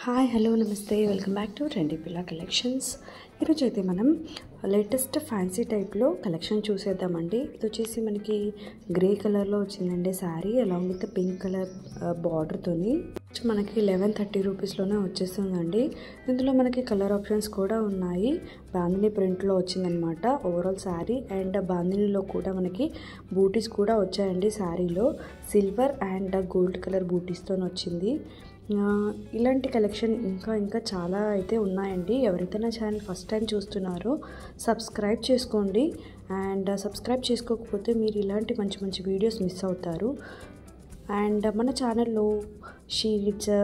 Hi hello నమస్తే welcome back to trendy పిల్ల collections. ఈరోజు అయితే మనం లేటెస్ట్ ఫ్యాన్సీ టైప్లో కలెక్షన్ చూసేద్దామండి. ఇది వచ్చేసి మనకి గ్రే కలర్లో వచ్చిందండి sari, along with pink colour బార్డర్తోని. మనకి 1130 రూపీస్లోనే వచ్చేస్తుందండి. ఇందులో మనకి కలర్ ఆప్షన్స్ కూడా ఉన్నాయి. బాందిని ప్రింట్లో వచ్చిందనమాట ఓవరాల్ శారీ. అండ్ బాందినిలో కూడా మనకి బూటీస్ కూడా వచ్చాయండి. శారీలో సిల్వర్ అండ్ గోల్డ్ కలర్ బూటీస్తో వచ్చింది. ఇలాంటి కలెక్షన్ ఇంకా చాలా అయితే ఉన్నాయండి. ఎవరైతే నా ఛానల్ ఫస్ట్ టైం చూస్తున్నారో సబ్స్క్రైబ్ చేసుకోండి. అండ్ సబ్స్క్రైబ్ చేసుకోకపోతే మీరు ఇలాంటి మంచి మంచి వీడియోస్ మిస్ అవుతారు. అండ్ మన ఛానల్లో షీట్స్,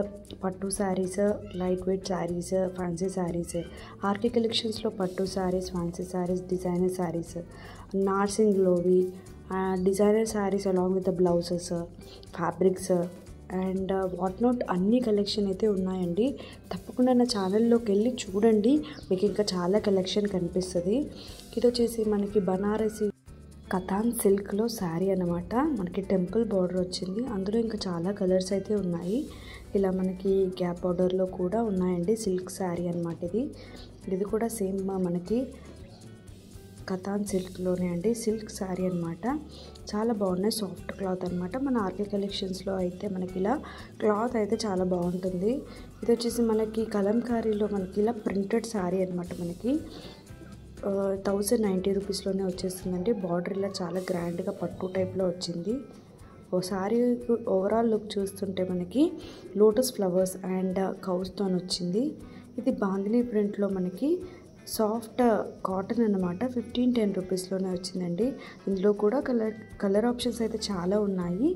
పట్టు saris, light weight saris, fancy saris, RK కలెక్షన్స్లో పట్టు శారీస్, ఫ్యాన్సీ శారీస్, డిజైనర్ శారీస్, నార్సింగ్లోవి designer saris along with the blouses, fabrics and what not అన్ని కలెక్షన్ అయితే ఉన్నాయండి. తప్పకుండా నా ఛానల్లోకి వెళ్ళి చూడండి, మీకు ఇంకా చాలా కలెక్షన్ కనిపిస్తుంది. ఇది వచ్చేసి మనకి బనారసి కథాన్ సిల్క్లో శారీ అనమాట. మనకి టెంపుల్ బార్డర్ వచ్చింది. అందులో ఇంకా చాలా కలర్స్ అయితే ఉన్నాయి. ఇలా మనకి గ్యాప్ బార్డర్లో కూడా ఉన్నాయండి. సిల్క్ శారీ అనమాట. ఇది కూడా సేమ్ మనకి కథాన్ సిల్క్లోనే అండి. సిల్క్ శారీ అనమాట. చాలా బాగున్నాయి. సాఫ్ట్ క్లాత్ అనమాట. మన ఆర్కే కలెక్షన్స్లో అయితే మనకి ఇలా క్లాత్ అయితే చాలా బాగుంటుంది. ఇది వచ్చేసి మనకి కలంకారీలో మనకి ఇలా ప్రింటెడ్ శారీ అనమాట. మనకి 1090 రూపీస్లోనే వచ్చేస్తుందండి. బార్డర్ ఇలా చాలా గ్రాండ్గా పట్టు టైప్లో వచ్చింది. ఓ శారీ ఓవరాల్ లుక్ చూస్తుంటే మనకి లోటస్ ఫ్లవర్స్ అండ్ కౌస్తో వచ్చింది. ఇది బాందిని ప్రింట్లో మనకి సాఫ్ట్ కాటన్ అన్నమాట. 1510 రూపీస్లోనే వచ్చిందండి. ఇందులో కూడా కలర్ ఆప్షన్స్ అయితే చాలా ఉన్నాయి.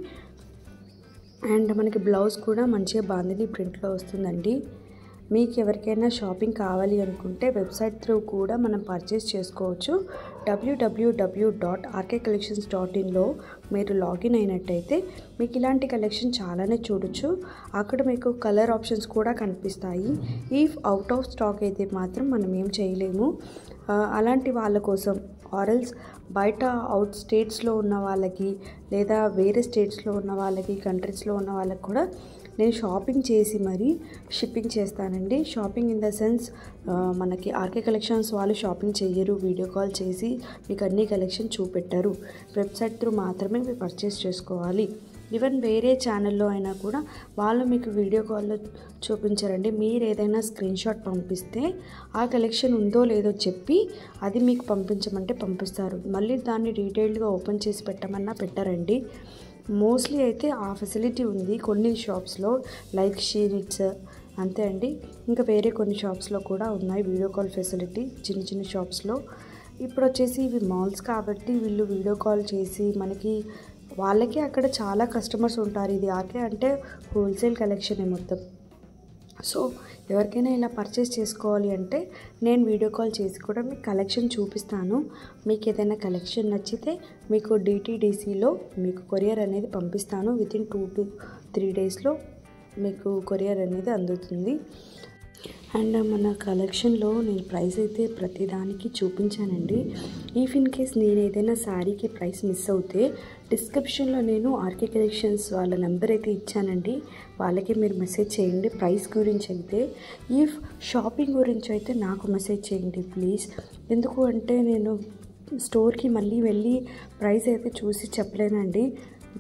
అండ్ మనకి బ్లౌజ్ కూడా మంచిగా బాందిని ప్రింట్లో వస్తుందండి. మీకు ఎవరికైనా షాపింగ్ కావాలి అనుకుంటే వెబ్సైట్ త్రూ కూడా మనం పర్చేస్ చేసుకోవచ్చు. www.rkcollections.inలో మీరు లాగిన్ అయినట్టయితే మీకు ఇలాంటి కలెక్షన్ చాలానే చూడొచ్చు. అక్కడ మీకు కలర్ ఆప్షన్స్ కూడా కనిపిస్తాయి. ఇఫ్ అవుట్ ఆఫ్ స్టాక్ అయితే మాత్రం మనం ఏం చేయలేము. అలాంటి వాళ్ళ కోసం ఆర్ఎల్స్ బయట అవుట్ స్టేట్స్లో ఉన్న వాళ్ళకి లేదా వేరే స్టేట్స్లో ఉన్న వాళ్ళకి, కంట్రీస్లో ఉన్న వాళ్ళకి కూడా నేను షాపింగ్ చేసి మరీ షిప్పింగ్ చేస్తానండి. షాపింగ్ ఇన్ ద సెన్స్ మనకి ఆర్కే కలెక్షన్స్ వాళ్ళు షాపింగ్ చేయరు. వీడియో కాల్ చేసి మీకు అన్ని కలెక్షన్ చూపెట్టారు. వెబ్సైట్ త్రూ మాత్రమే మీరు పర్చేస్ చేసుకోవాలి. ఈవెన్ వేరే ఛానల్లో అయినా కూడా వాళ్ళు మీకు వీడియో కాల్లో చూపించారండి. మీరు ఏదైనా స్క్రీన్ షాట్ పంపిస్తే ఆ కలెక్షన్ ఉందో లేదో చెప్పి అది మీకు పంపించమంటే పంపిస్తారు. మళ్ళీ దాన్ని డీటెయిల్డ్గా ఓపెన్ చేసి పెట్టమన్నా పెట్టారండి. మోస్ట్లీ అయితే ఆ ఫెసిలిటీ ఉంది కొన్ని షాప్స్లో, లైక్ షీనిట్స్ అంతే అండి. ఇంకా వేరే కొన్ని షాప్స్లో కూడా ఉన్నాయి వీడియో కాల్ ఫెసిలిటీ చిన్న చిన్న షాప్స్లో. ఇప్పుడు వచ్చేసి ఇవి మాల్స్ కాబట్టి వీళ్ళు వీడియో కాల్ చేసి మనకి వాళ్ళకి అక్కడ చాలా కస్టమర్స్ ఉంటారు. ఇది ఆర్కే అంటే హోల్సేల్ కలెక్షన్ మొత్తం. సో ఎవరికైనా ఇలా పర్చేస్ చేసుకోవాలి అంటే నేను వీడియో కాల్ చేసి కూడా మీకు కలెక్షన్ చూపిస్తాను. మీకు ఏదైనా కలెక్షన్ నచ్చితే మీకు డిటీడీసీలో మీకు కొరియర్ అనేది పంపిస్తాను. వితిన్ 2 to 3 డేస్లో మీకు కొరియర్ అనేది అందుతుంది. అండ్ మన కలెక్షన్లో నేను ప్రైస్ అయితే ప్రతిదానికి చూపించానండి. ఇఫ్ ఇన్ కేస్ నేను ఏదైనా శారీకి ప్రైస్ మిస్ అవుతే డిస్క్రిప్షన్లో నేను ఆర్కే కలెక్షన్స్ వాళ్ళ నెంబర్ అయితే ఇచ్చానండి. వాళ్ళకి మీరు మెసేజ్ చేయండి ప్రైస్ గురించి అయితే. ఇఫ్ షాపింగ్ గురించి అయితే నాకు మెసేజ్ చేయండి ప్లీజ్. ఎందుకు అంటే నేను స్టోర్కి మళ్ళీ వెళ్ళి ప్రైస్ అయితే చూసి చెప్పలేనండి.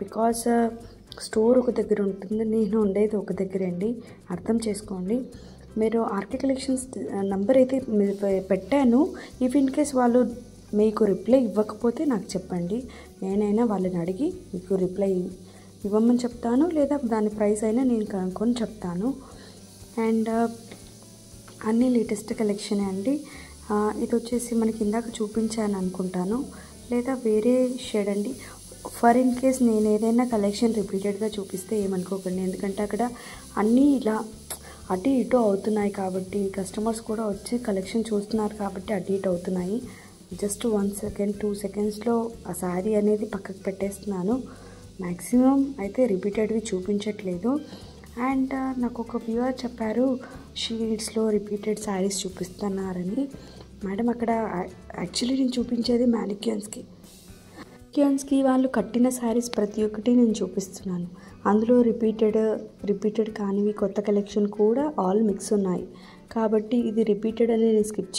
బికాస్ స్టోర్ ఒక దగ్గర ఉంటుంది, నేను ఉండేది ఒక దగ్గర అండి. అర్థం చేసుకోండి. మీరు ఆర్కే కలెక్షన్స్ నంబర్ అయితే పెట్టాను. ఇఫ్ ఇన్ కేస్ వాళ్ళు మీకు రిప్లై ఇవ్వకపోతే నాకు చెప్పండి. నేనైనా వాళ్ళని అడిగి మీకు రిప్లై ఇవ్వమని చెప్తాను, లేదా దాని ప్రైస్ అయినా నేను కనుక్కొని చెప్తాను. అండ్ అన్నీ లేటెస్ట్ కలెక్షనే అండి. ఇది వచ్చేసి మనకి ఇందాక చూపించాను అనుకుంటాను, లేదా వేరే షేడ్ అండి. ఫర్ ఇన్ కేస్ నేను ఏదైనా కలెక్షన్ రిపీటెడ్గా చూపిస్తే ఏమనుకోకండి. ఎందుకంటే అక్కడ అన్నీ ఇలా అటు ఇటు అవుతున్నాయి కాబట్టి కస్టమర్స్ కూడా వచ్చి కలెక్షన్ చూస్తున్నారు కాబట్టి అటు ఇటు అవుతున్నాయి. జస్ట్ 1 సెకండ్ 2 సెకండ్స్లో ఆ శారీ అనేది పక్కకు పెట్టేస్తున్నాను. మ్యాక్సిమం అయితే రిపీటెడ్వి చూపించట్లేదు. అండ్ నాకు ఒక వ్యూవర్ చెప్పారు షీట్స్లో రిపీటెడ్ శారీస్ చూపిస్తున్నారని. మేడం అక్కడ యాక్చువల్లీ నేను చూపించేది మ్యానిక్యూన్స్కి. మానిక్యూన్స్కి వాళ్ళు కట్టిన శారీస్ ప్రతి ఒక్కటి నేను చూపిస్తున్నాను. అందులో రిపీటెడ్ కానివి కొత్త కలెక్షన్ కూడా ఆల్ మిక్స్ ఉన్నాయి. కాబట్టి ఇది రిపీటెడ్ అని నేను స్కిప్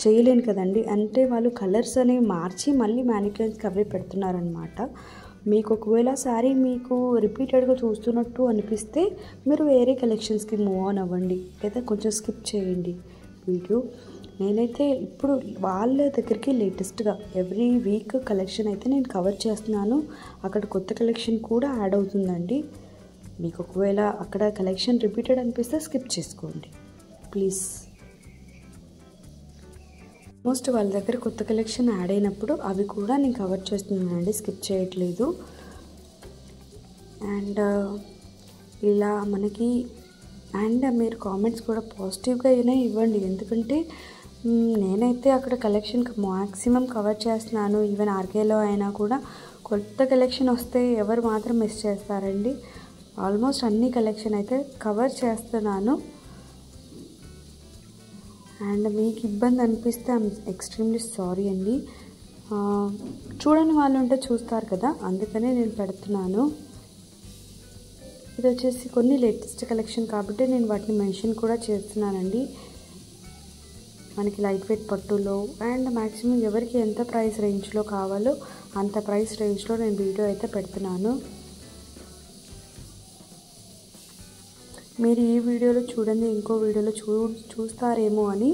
చేయలేను కదండి. అంటే వాళ్ళు కలర్స్ అనేవి మార్చి మళ్ళీ మానిక్యూన్స్కి అవే పెడుతున్నారనమాట. మీకు ఒకవేళ శారీ మీకు రిపీటెడ్గా చూస్తున్నట్టు అనిపిస్తే మీరు వేరే కలెక్షన్స్కి మూవ్ ఆన్ అవ్వండి, లేదా కొంచెం స్కిప్ చేయండి వీడియో. నేనైతే ఇప్పుడు వాళ్ళ దగ్గరికి లేటెస్ట్గా ఎవ్రీ వీక్ కలెక్షన్ అయితే నేను కవర్ చేస్తున్నాను. అక్కడ కొత్త కలెక్షన్ కూడా యాడ్ అవుతుందండి. మీకు ఒకవేళ అక్కడ కలెక్షన్ రిపీటెడ్ అనిపిస్తే స్కిప్ చేసుకోండి ప్లీజ్. ఆల్మోస్ట్ వాళ్ళ దగ్గర కొత్త కలెక్షన్ యాడ్ అయినప్పుడు అవి కూడా నేను కవర్ చేస్తున్నానండి, స్కిప్ చేయట్లేదు. అండ్ ఇలా మనకి మీరు కామెంట్స్ కూడా పాజిటివ్గా అయినా ఇవ్వండి. ఎందుకంటే నేనైతే అక్కడ కలెక్షన్ మ్యాక్సిమం కవర్ చేస్తున్నాను. ఈవెన్ ఆర్కేలో అయినా కూడా కొత్త కలెక్షన్ వస్తే ఎవరు మాత్రం మిస్ చేస్తారండి. ఆల్మోస్ట్ అన్ని కలెక్షన్ అయితే కవర్ చేస్తున్నాను. అండ్ మీకు ఇబ్బంది అనిపిస్తే ఐఎమ్ ఎక్స్ట్రీమ్లీ సారీ అండి. చూడని వాళ్ళు ఉంటే చూస్తారు కదా, అందుకనే నేను పెడుతున్నాను. ఇది వచ్చేసి కొన్ని లేటెస్ట్ కలెక్షన్ కాబట్టి నేను వాటిని మెన్షన్ కూడా చేస్తున్నానండి. మనకి లైట్ వెయిట్ పట్టులో అండ్ మ్యాక్సిమం ఎవరికి ఎంత ప్రైస్ రేంజ్లో కావాలో అంత ప్రైస్ రేంజ్లో నేను వీడియో అయితే పెడుతున్నాను. మీరు ఈ వీడియోలో చూడండి, ఇంకో వీడియోలో చూస్తారేమో అని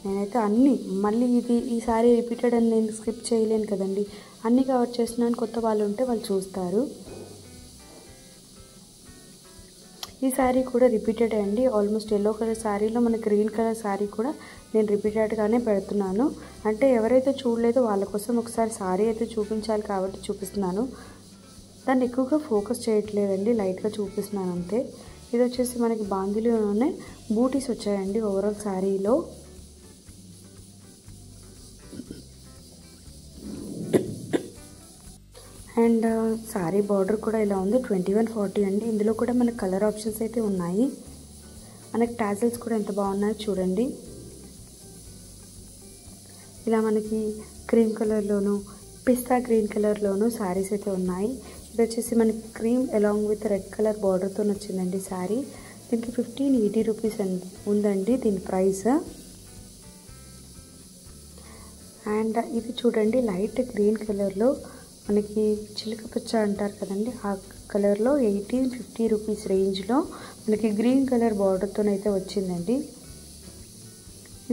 నేనైతే అన్నీ మళ్ళీ ఈసారి రిపీటెడ్ అని నేను స్కిప్ చేయలేను కదండి. అన్నీ కవర్ చేస్తున్నాను. కొత్త వాళ్ళు ఉంటే వాళ్ళు చూస్తారు. ఈ శారీ కూడా రిపీటెడ్ అండి. ఆల్మోస్ట్ ఎల్లో కలర్ శారీలో మన గ్రీన్ కలర్ శారీ కూడా నేను రిపీటెడ్గానే పెడుతున్నాను. అంటే ఎవరైతే చూడలేదో వాళ్ళ కోసం ఒకసారి శారీ అయితే చూపించాలి కాబట్టి చూపిస్తున్నాను. దాన్ని ఎక్కువగా ఫోకస్ చేయట్లేదండి, లైట్గా చూపిస్తున్నాను అంతే. ఇది వచ్చేసి మనకి బాందిలోనే బూటీస్ వచ్చాయండి ఓవరాల్ శారీలో. అండ్ శారీ బార్డర్ కూడా ఇలా ఉంది 2140 అండి. ఇందులో కూడా మనకు కలర్ ఆప్షన్స్ అయితే ఉన్నాయి. మనకి టాజల్స్ కూడా ఎంత బాగున్నాయో చూడండి. ఇలా మనకి క్రీమ్ కలర్లోను పిస్తా గ్రీన్ కలర్లోను శారీస్ అయితే ఉన్నాయి. ఇది వచ్చేసి మనకి cream along with red colour బార్డర్తో వచ్చిందండి శారీ. దీనికి 1580 రూపీస్ ఉందండి దీని ప్రైస్. అండ్ ఇది చూడండి లైట్ గ్రీన్ కలర్లో మనకి చిలక పచ్చ అంటారు కదండి, ఆ కలర్లో 1850 రూపీస్ రేంజ్లో మనకి గ్రీన్ కలర్ బార్డర్తోనైతే వచ్చిందండి.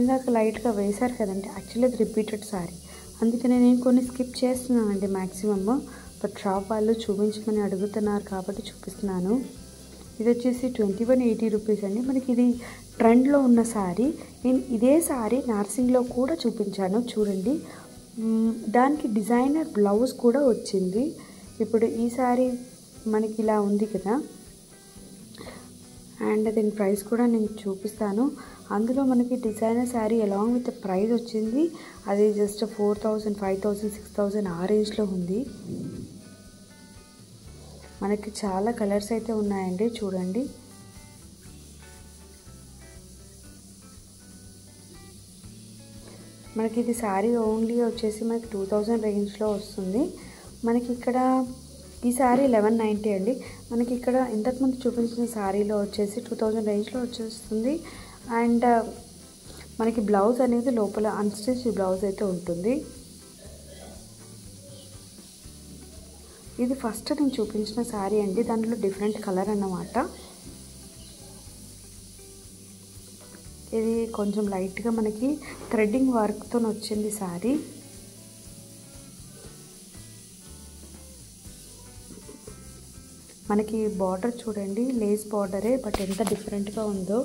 ఇందాక లైట్గా వేశారు కదండి, యాక్చువల్లీ అది రిపీటెడ్ శారీ, అందుకనే నేను కొన్ని స్కిప్ చేస్తున్నానండి మ్యాక్సిమమ్. బట్ షాప్ వాళ్ళు చూపించమని అడుగుతున్నారు కాబట్టి చూపిస్తున్నాను. ఇది వచ్చేసి 2180 రూపీస్ అండి. మనకి ఇది ట్రెండ్లో ఉన్న శారీ. నేను ఇదే శారీ నార్సింగ్లో కూడా చూపించాను చూడండి. దానికి డిజైనర్ బ్లౌజ్ కూడా వచ్చింది. ఇప్పుడు ఈ శారీ మనకి ఇలా ఉంది కదా, అండ్ దీని ప్రైస్ కూడా నేను చూపిస్తాను. అందులో మనకి designer sari along with price వచ్చింది. అది జస్ట్ 4000, 5000, 6000 ఆ రేంజ్లో ఉంది. మనకి చాలా కలర్స్ అయితే ఉన్నాయండి చూడండి. మనకి ఇది శారీ ఓన్లీ వచ్చేసి మనకి 2000 రేంజ్లో వస్తుంది. మనకి ఇక్కడ ఈ శారీ 1190 అండి. మనకి ఇక్కడ ఇంతకుముందు చూపించిన శారీలో వచ్చేసి 2000 రేంజ్లో వచ్చేస్తుంది. అండ్ మనకి బ్లౌజ్ అనేది లోపల అన్స్టిచ్ బ్లౌజ్ అయితే ఉంటుంది. ఇది ఫస్ట్ నేను చూపించిన శారీ అండి, దాంట్లో డిఫరెంట్ కలర్ అన్నమాట. ఇది కొంచెం లైట్గా మనకి థ్రెడ్డింగ్ వర్క్తో వచ్చింది శారీ. మనకి బార్డర్ చూడండి, లేస్ బార్డరే, బట్ ఎంత డిఫరెంట్గా ఉందో.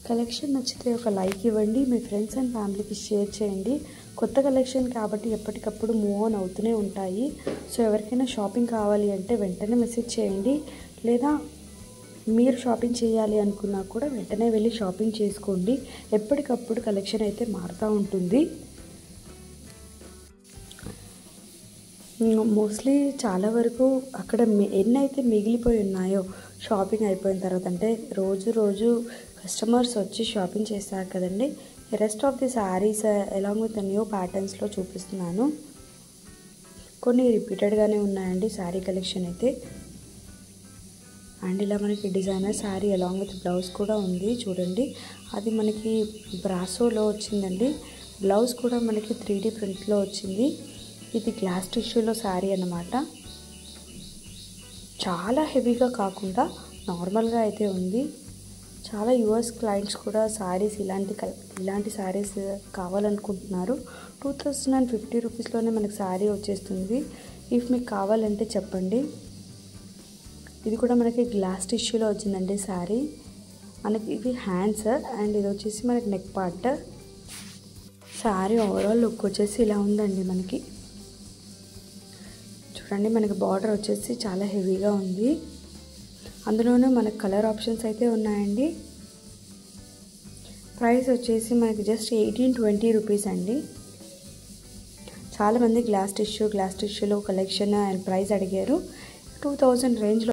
కలెక్షన్ నచ్చితే ఒక లైక్ ఇవ్వండి, మీ ఫ్రెండ్స్ అండ్ ఫ్యామిలీకి షేర్ చేయండి. కొత్త కలెక్షన్ కాబట్టి ఎప్పటికప్పుడు మూవ్ ఆన్ అవుతూనే ఉంటాయి. సో ఎవరికైనా షాపింగ్ కావాలి అంటే వెంటనే మెసేజ్ చేయండి, లేదా మీరు షాపింగ్ చేయాలి అనుకున్నా కూడా వెంటనే వెళ్ళి షాపింగ్ చేసుకోండి. ఎప్పటికప్పుడు కలెక్షన్ అయితే మారుతూ ఉంటుంది. మోస్ట్లీ చాలా వరకు అక్కడ ఎన్నైతే మిగిలిపోయి ఉన్నాయో షాపింగ్ అయిపోయిన తర్వాత, అంటే రోజు కస్టమర్స్ వచ్చి షాపింగ్ చేస్తారు కదండి, rest of the saris along with new ప్యాటర్న్స్లో చూపిస్తున్నాను. కొన్ని రిపీటెడ్గానే ఉన్నాయండి శారీ కలెక్షన్ అయితే. అండ్ ఇలా మనకి designer sari along with blouse కూడా ఉంది చూడండి. అది మనకి బ్రాసోలో వచ్చిందండి. బ్లౌజ్ కూడా మనకి 3D ప్రింట్లో వచ్చింది. ఇది గ్లాస్ టిష్యూలో శారీ అన్నమాట. చాలా హెవీగా కాకుండా నార్మల్గా అయితే ఉంది. చాలా యూఎస్ క్లయింట్స్ కూడా శారీస్ ఇలాంటి శారీస్ కావాలనుకుంటున్నారు. 2050 రూపీస్లోనే మనకి శారీ వచ్చేస్తుంది. ఇఫ్ మీకు కావాలంటే చెప్పండి. ఇది కూడా మనకి గ్లాస్ టిష్యూలో వచ్చిందండి శారీ. మనకి ఇది హ్యాండ్స్ అండ్ ఇది వచ్చేసి మనకి neck part. Sari overall look వచ్చేసి ఇలా ఉందండి. మనకి చూడండి, మనకి బార్డర్ వచ్చేసి చాలా హెవీగా ఉంది. అందులోనూ మనకు కలర్ ఆప్షన్స్ అయితే ఉన్నాయండి. ప్రైస్ వచ్చేసి మనకి జస్ట్ 1820 రూపీస్ అండి. చాలామంది గ్లాస్ టిష్యూలో కలెక్షన్ అండ్ ప్రైస్ అడిగారు. 2000 రేంజ్లో